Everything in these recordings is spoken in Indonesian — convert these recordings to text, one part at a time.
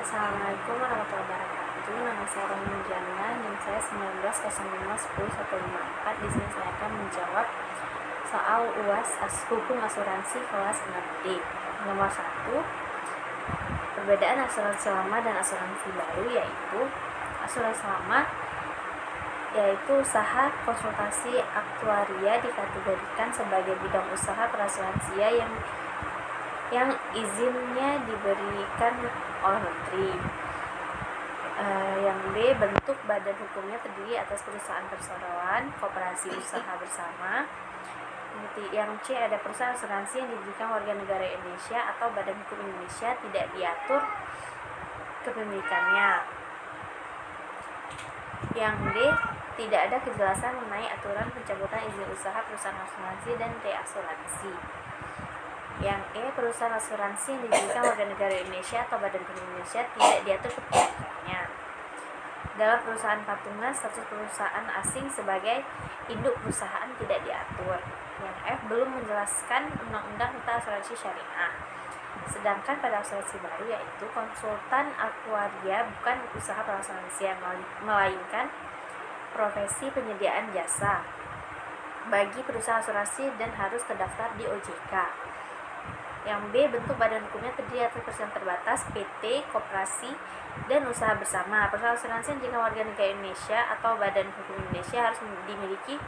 Assalamualaikum warahmatullahi wabarakatuh. Nama saya Rohmi Jana, NIM saya 19051054. Di sini saya akan menjawab soal UAS hukum asuransi kelas 6D. Nomor 1. Perbedaan asuransi lama dan asuransi baru yaitu asuransi lama yaitu usaha konsultasi aktuaria dikategorikan sebagai bidang usaha perasuransian yang izinnya diberikan oleh menteri. Yang B, bentuk badan hukumnya terdiri atas perusahaan perseroan, koperasi usaha bersama. Yang C, ada perusahaan asuransi yang didirikan warga negara Indonesia atau badan hukum Indonesia, tidak diatur kepemilikannya. Yang D, tidak ada kejelasan mengenai aturan pencabutan izin usaha perusahaan asuransi dan reasuransi. Yang E, perusahaan asuransi yang didirikan warga negara Indonesia atau badan hukum Indonesia, tidak diatur kepemilikannya. Dalam perusahaan patungan, status perusahaan asing sebagai induk perusahaan tidak diatur. Yang F, belum menjelaskan undang-undang tentang asuransi syariah. Sedangkan pada asuransi baru yaitu konsultan aktuaria bukan usaha perasuransian, melainkan profesi penyediaan jasa bagi perusahaan asuransi dan harus terdaftar di OJK. Yang B, bentuk badan hukumnya terdiri atas perusahaan terbatas, PT, koperasi, dan usaha bersama. Perusahaan asuransi jika warga negara Indonesia atau badan hukum Indonesia harus dimiliki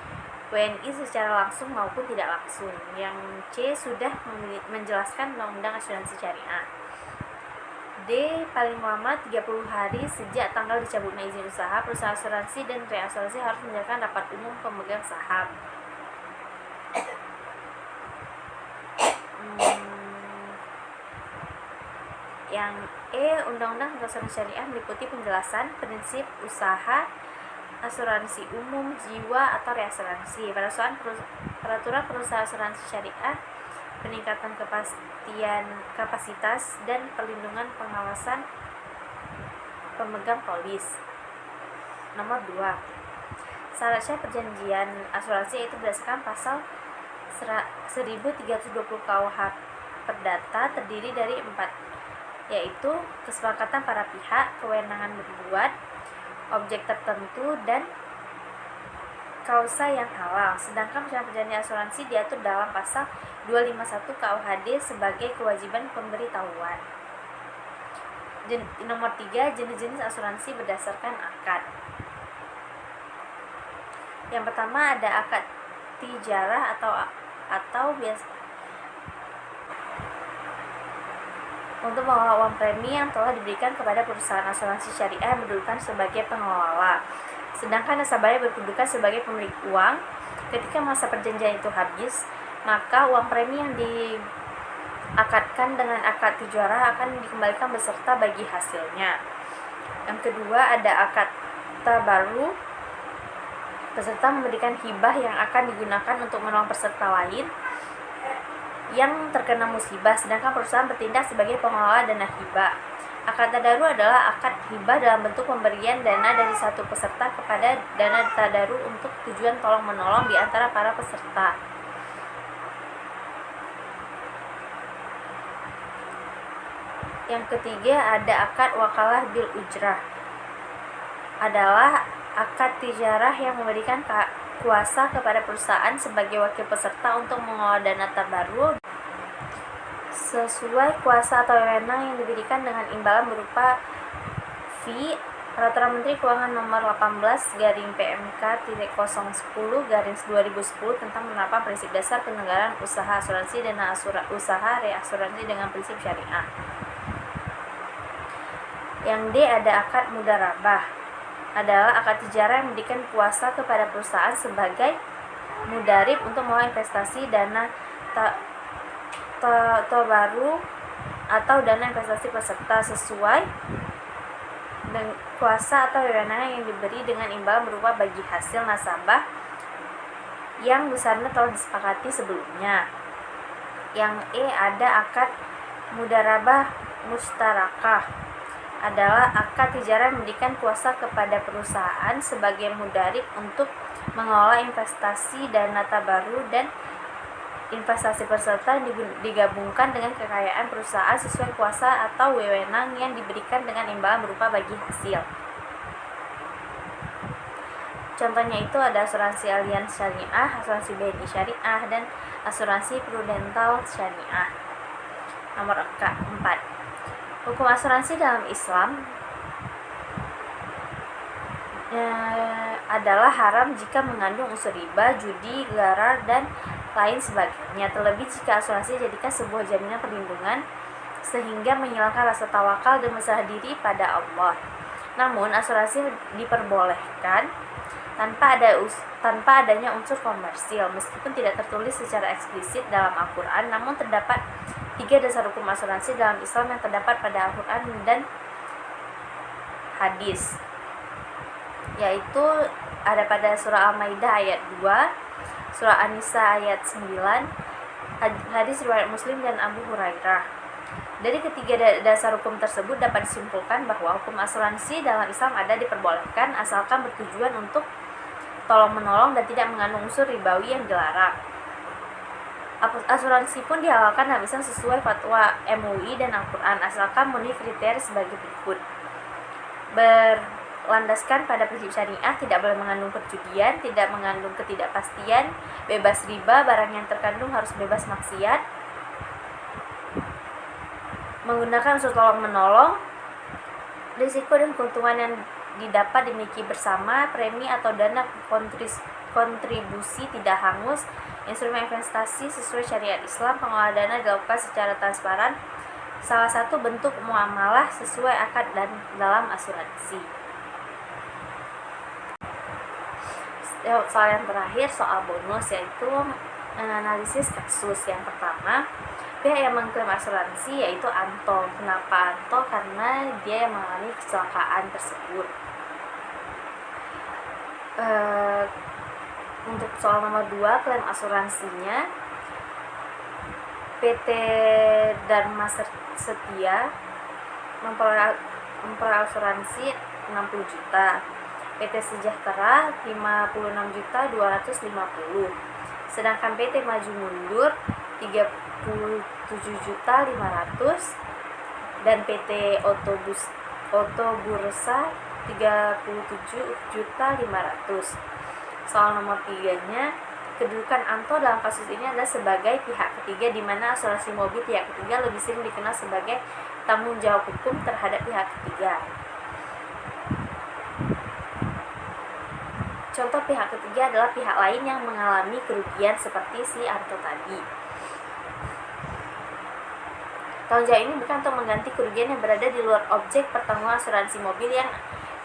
WNI secara langsung maupun tidak langsung. Yang C, sudah menjelaskan undang-undang asuransi syariah. D, paling lama 30 hari sejak tanggal dicabutnya izin usaha, perusahaan asuransi dan reasuransi harus menjalankan rapat umum pemegang saham. Yang E, undang-undang asuransi syariah meliputi penjelasan prinsip usaha, asuransi umum, jiwa atau reasuransi. Peraturan perusahaan asuransi syariah, peningkatan kapasitas dan perlindungan pengawasan pemegang polis. Nomor 2. Syarat perjanjian asuransi yaitu berdasarkan pasal 1320 KUH Perdata terdiri dari 4, yaitu kesepakatan para pihak, kewenangan berbuat, objek tertentu, dan kausa yang halal. Sedangkan perjanjian asuransi diatur dalam pasal 251 KUHD sebagai kewajiban pemberitahuan. Nomor 3, jenis-jenis asuransi berdasarkan akad. Yang pertama ada akad tijarah atau biasa untuk mengelola uang premi yang telah diberikan kepada perusahaan asuransi syariah yang berkedudukan sebagai pengelola. Sedangkan nasabahnya berkedudukan sebagai pemilik uang. Ketika masa perjanjian itu habis, maka uang premi yang diakadkan dengan akad tijarah akan dikembalikan beserta bagi hasilnya. Yang kedua ada akad tabaru. Peserta memberikan hibah yang akan digunakan untuk menolong peserta lain yang terkena musibah, sedangkan perusahaan bertindak sebagai pengelola dana hibah. Akad tadaru adalah akad hibah dalam bentuk pemberian dana dari satu peserta kepada dana tadaru untuk tujuan tolong-menolong di antara para peserta. Yang ketiga ada akad wakalah bil ujrah. Adalah akad tijarah yang memberikan kuasa kepada perusahaan sebagai wakil peserta untuk mengelola dana tabarru sesuai kuasa atau wewenang yang diberikan dengan imbalan berupa fee. Peraturan Menteri Keuangan Nomor 18/PMK-010/2010 tentang penerapan prinsip dasar penyelenggaraan usaha asuransi dan usaha reasuransi dengan prinsip syariah. Yang D ada akad mudarabah. Adalah akad tijarah yang memberikan kuasa kepada perusahaan sebagai mudarib untuk mengelola investasi dana baru atau dana investasi peserta sesuai dengan kuasa atau wewenang yang diberi dengan imbalan berupa bagi hasil nasabah yang besarnya telah disepakati sebelumnya. Yang E ada akad mudarabah mustarakah. Adalah akad tijarah yang memberikan kuasa kepada perusahaan sebagai mudarib untuk mengelola investasi dana tabaru dan investasi peserta digabungkan dengan kekayaan perusahaan sesuai kuasa atau wewenang yang diberikan dengan imbalan berupa bagi hasil. Contohnya itu ada asuransi Allianz Syariah, asuransi BNI Syariah, dan asuransi Prudental Syariah. Nomor keempat, hukum asuransi dalam Islam adalah haram jika mengandung unsur riba, judi, gharar, dan lain sebagainya. Terlebih jika asuransi dijadikan sebuah jaminan perlindungan sehingga menghilangkan rasa tawakal dan berserah diri pada Allah. Namun asuransi diperbolehkan tanpa adanya unsur komersil, meskipun tidak tertulis secara eksplisit dalam Al-Quran. Namun terdapat 3 dasar hukum asuransi dalam Islam yang terdapat pada Al-Quran dan hadis, yaitu ada pada surah Al-Maidah ayat 2, surah An-Nisa ayat 9, hadis riwayat Muslim dan Abu Hurairah. Dari ketiga dasar hukum tersebut dapat disimpulkan bahwa hukum asuransi dalam Islam ada diperbolehkan asalkan bertujuan untuk tolong-menolong dan tidak mengandung unsur ribawi yang dilarang. Asuransi pun dihalalkan dalam Islam sesuai fatwa MUI dan Al-Quran asalkan memenuhi kriteria sebagai berikut: berlandaskan pada prinsip syariah, tidak boleh mengandung perjudian, tidak mengandung ketidakpastian, bebas riba, barang yang terkandung harus bebas maksiat, menggunakan unsur tolong-menolong, risiko dan keuntungan yang didapat dimiliki bersama, premi atau dana kontribusi tidak hangus, instrumen investasi sesuai syariat Islam, pengelolaan dana dilakukan secara transparan, salah satu bentuk muamalah sesuai akad dan dalam asuransi. Soal yang terakhir, soal bonus, yaitu analisis kasus. Yang pertama, pihak yang mengklaim asuransi yaitu Anto. Kenapa Anto? Karena dia yang mengalami kecelakaan tersebut. Untuk soal nomor 2, klaim asuransinya PT Dharma Setia memperoleh asuransi 60 juta, PT Sejahtera 56.250.000, sedangkan PT Maju Mundur 37.500.000 dan PT Oto Bursa 37.500.000. Soal nomor 3-nya, kedudukan Anto dalam kasus ini adalah sebagai pihak ketiga, di mana asuransi mobil pihak ketiga lebih sering dikenal sebagai tanggung jawab hukum terhadap pihak ketiga. Contoh pihak ketiga adalah pihak lain yang mengalami kerugian seperti si Anto tadi. Tanggung jawab ini bukan untuk mengganti kerugian yang berada di luar objek pertanggungan asuransi mobil yang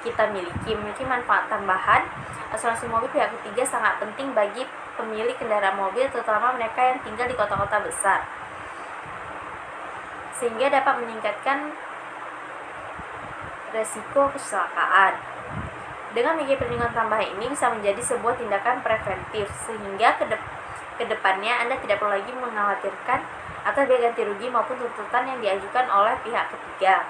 kita memiliki manfaat tambahan. Asuransi mobil pihak ketiga sangat penting bagi pemilik kendaraan mobil, terutama mereka yang tinggal di kota-kota besar, sehingga dapat meningkatkan resiko kecelakaan. Dengan memiliki perlindungan tambahan ini bisa menjadi sebuah tindakan preventif, sehingga ke depannya Anda tidak perlu lagi mengkhawatirkan atas biaya ganti rugi maupun tuntutan yang diajukan oleh pihak ketiga.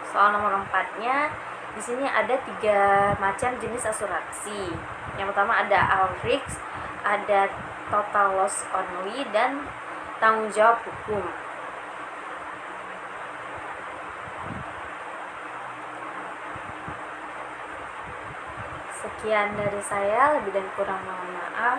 Soal nomor 4-nya, di sini ada 3 macam jenis asuransi. Yang pertama ada all risk, ada total loss only, dan tanggung jawab hukum. Sekian dari saya, lebih dan kurang mohon maaf.